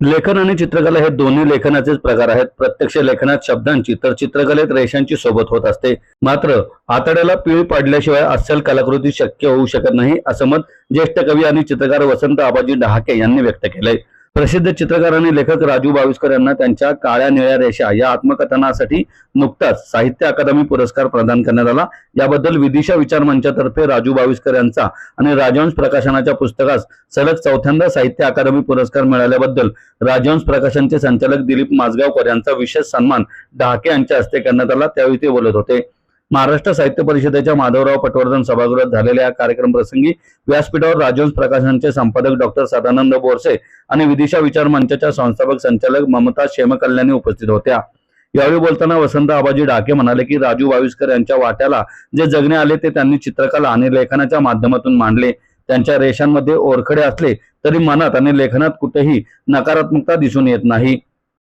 लेखन आणि चित्रकला हे दोन्ही लेखनाचेच प्रकार आहेत. प्रत्यक्ष लेखनात शब्दांची तर चित्रकलेत रेषांची सोबत होत असते. मात्र आतड्याला पीळ पाडल्याशिवाय अस्सल कलाकृती शक्य होऊ शकत नाही, असं मत ज्येष्ठ कवी आणि चित्रकार वसंत आबाजी डहाके यांनी व्यक्त केलंय. प्रसिद्ध चित्रकार आणि लेखक राजू बाविस्कर यांना त्यांच्या काळ्या निळ्या रेषा या आत्मकथनासाठी नुकताच साहित्य अकादमी पुरस्कार प्रदान करण्यात आला. याबद्दल विदिशा विचार मंचातर्फे राजू बाविस्कर यांचा आणि राजहंस प्रकाशनाच्या पुस्तकास सलग चौथ्यांदा साहित्य अकादमी पुरस्कार मिळाल्याबद्दल राजहंस प्रकाशनचे संचालक दिलीप माजगावकर यांचा विशेष सन्मान डहाके यांच्या हस्ते करण्यात आला. त्यावेळी ते बोलत होते. महाराष्ट्र साहित्य परिषदेच्या माधवराव पटवर्धन सभागृहात झालेल्या या कार्यक्रम प्रसंगी व्यासपीठावर राजहंस प्रकाशनचे संपादक डॉक्टर सदानंद बोरसे आणि विदिशा विचार मंचाच्या संस्थापक संचालक ममता शेमकल्याणी उपस्थित होत्या. यावेळी बोलताना वसंत आबाजी डहाके म्हणाले की राजू बाविस्कर यांच्या वाट्याला जे जगणे आले ते त्यांनी चित्रकला आणि लेखनाच्या माध्यमातून मांडले. त्यांच्या रेषांमध्ये ओरखडे असले तरी मनात आणि लेखनात कुठेही नकारात्मकता दिसून येत नाही.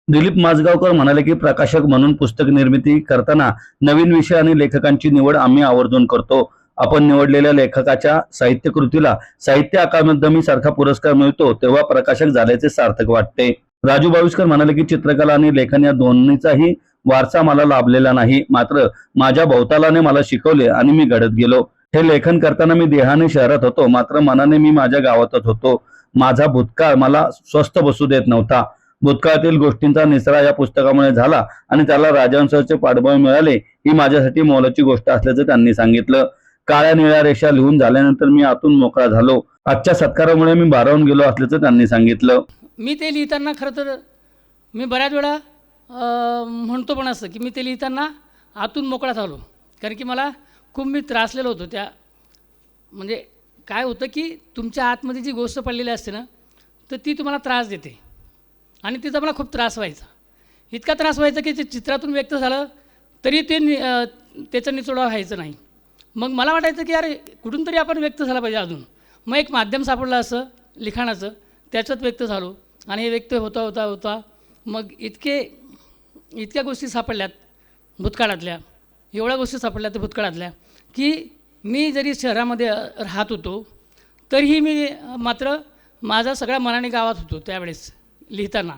दिलीप माजगावकर म्हणाले की प्रकाशक म्हणून पुस्तक निर्मिती करताना नवीन विषय आणि लेखकांची निवड आम्ही आवर्जून करतो. आपण निवडलेल्या लेखकाच्या साहित्य कृतीला साहित्य अकादमी सारखा पुरस्कार मिळतो तेव्हा प्रकाशक झाल्याचे सार्थक वाटते. राजू बाविस्कर म्हणाले की चित्रकला आणि लेखन या दोन्हीचाही वारसा मला लाभलेला नाही, मात्र माझ्या भोवतालाने मला शिकवले आणि मी घडत गेलो. हे लेखन करताना मी देहाने शहरात होतो, मात्र मनाने मी माझ्या गावातच होतो. माझा भूतकाळ मला स्वस्थ बसू देत नव्हता. भूतकाळातील गोष्टींचा निसरा या पुस्तकामुळे झाला आणि त्याला राजहंसाचे पाठबळ मिळाले ही माझ्यासाठी मोलाची गोष्ट असल्याचं त्यांनी सांगितलं. काळ्या निळ्या रेषा लिहून झाल्यानंतर मी आतून मोकळा झालो. आजच्या सत्कारामुळे मी भारावून गेलो असल्याचं त्यांनी सांगितलं. मी ते लिहिताना खरं तर मी बऱ्याच वेळा म्हणतो पण असं की मी ते लिहिताना आतून मोकळा झालो, कारण की मला खूप मी त्रासलेलो होतो. त्या म्हणजे काय होतं की तुमच्या आतमध्ये जी गोष्ट पडलेली असते ना, तर ती तुम्हाला त्रास देते आणि तिचा मला खूप त्रास व्हायचा. इतका त्रास व्हायचा की ते चित्रातून व्यक्त झालं तरी ते त्याचा निचोडा व्हायचं नाही. मग मला वाटायचं की अरे कुठून तरी आपण व्यक्त झाला पाहिजे अजून. मग एक माध्यम सापडलं असं लिखाणाचं, त्याच्यात व्यक्त झालो आणि हे व्यक्त होता होता होता मग इतक्या गोष्टी सापडल्यात भूतकाळातल्या, एवढ्या गोष्टी सापडल्या त्या भूतकाळातल्या की मी जरी शहरामध्ये राहत होतो तरीही मी मात्र माझा सगळ्या मनाने गावात होतो त्यावेळेस लिहिताना.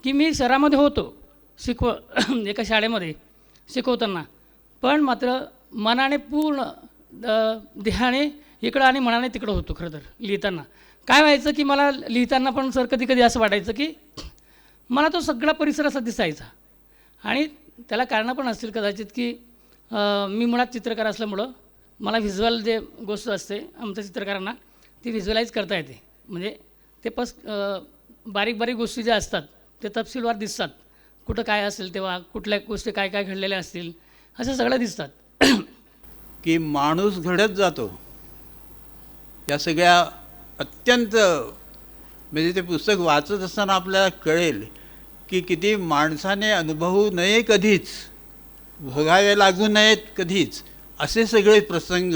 की मी शहरामध्ये होतो एका शाळेमध्ये शिकवताना, पण मात्र मनाने पूर्ण देहाने इकडं आणि मनाने तिकडं होतो. खरं तर लिहिताना काय व्हायचं की मला लिहिताना पण सर कधी कधी असं वाटायचं की मला तो सगळा परिसर असा दिसायचा. आणि त्याला कारणं पण असतील कदाचित की मी मुळात चित्रकार असल्यामुळं मला व्हिज्युअल जे गोष्ट असते आमच्या चित्रकारांना ती व्हिज्युअलाइज करता येते. म्हणजे ते बारीक बारीक गोष्टी ज्या असतात ते तपशीलवार दिसतात. कुठं काय असेल तेव्हा कुठल्या गोष्टी काय काय घडलेल्या असतील असं सगळं दिसतात. की माणूस घडत जातो. या सगळ्या अत्यंत म्हणजे ते पुस्तक वाचत असताना आपल्याला कळेल की किती माणसाने अनुभवू नये कधीच, भोगावे लागू नयेत कधीच, असे सगळे प्रसंग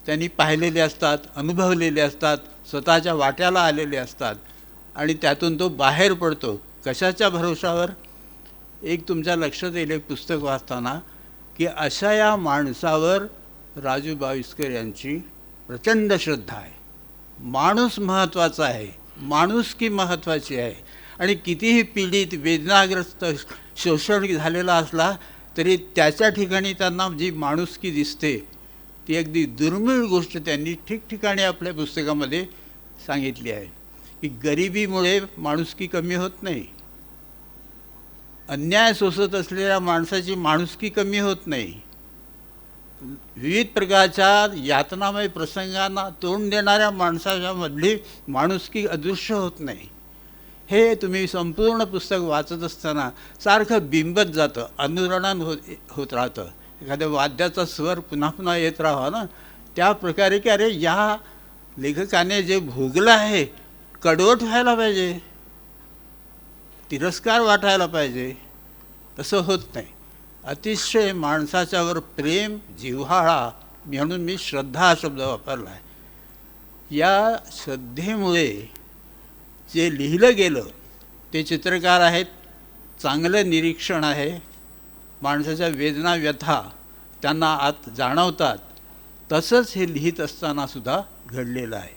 त्यांनी पाहिलेले असतात, अनुभवलेले असतात, स्वतःच्या वाट्याला आलेले असतात आणि त्यातून तो बाहेर पडतो. कशाच्या भरोशावर? एक तुमच्या लक्षात येईल एक पुस्तक वाचताना की अशा या माणसावर राजू बाविस्कर यांची प्रचंड श्रद्धा आहे. माणूस महत्त्वाचा आहे, माणुसकी महत्त्वाची आहे आणि कितीही पीडित वेदनाग्रस्त शोषण झालेला असला तरी त्याच्या ठिकाणी त्यांना जी माणुसकी दिसते ती अगदी दुर्मिळ गोष्ट त्यांनी ठिकठिकाणी आपल्या पुस्तकामध्ये सांगितली आहे. की गरिबीमुळे माणुसकी कमी होत नाही, अन्याय सोसत असलेल्या माणसाची माणुसकी कमी होत नाही, विविध प्रकारच्या यातनामय प्रसंगांना तोंड देणाऱ्या माणसाच्या मधली माणुसकी अदृश्य होत नाही. हे तुम्ही संपूर्ण पुस्तक वाचत असताना सारखं बिंबत जातं, अनुरणन होत राहतं. एखाद्या वाद्याचा स्वर पुन्हा पुन्हा येत राहावा ना, त्या प्रकारे की अरे या लेखकाने जे भोगलं आहे कडवट व्हायला पाहिजे, तिरस्कार वाटायला पाहिजे, तसं होत नाही. अतिशय माणसाच्यावर प्रेम, जिव्हाळा, म्हणून मी श्रद्धा हा शब्द वापरला आहे. या श्रद्धेमुळे जे लिहिलं गेलं ते चित्रकार आहेत, चांगलं निरीक्षण आहे, माणसाच्या वेदना व्यथा त्यांना आत जाणवतात, तसंच हे लिहित असतानासुद्धा घडलेलं आहे.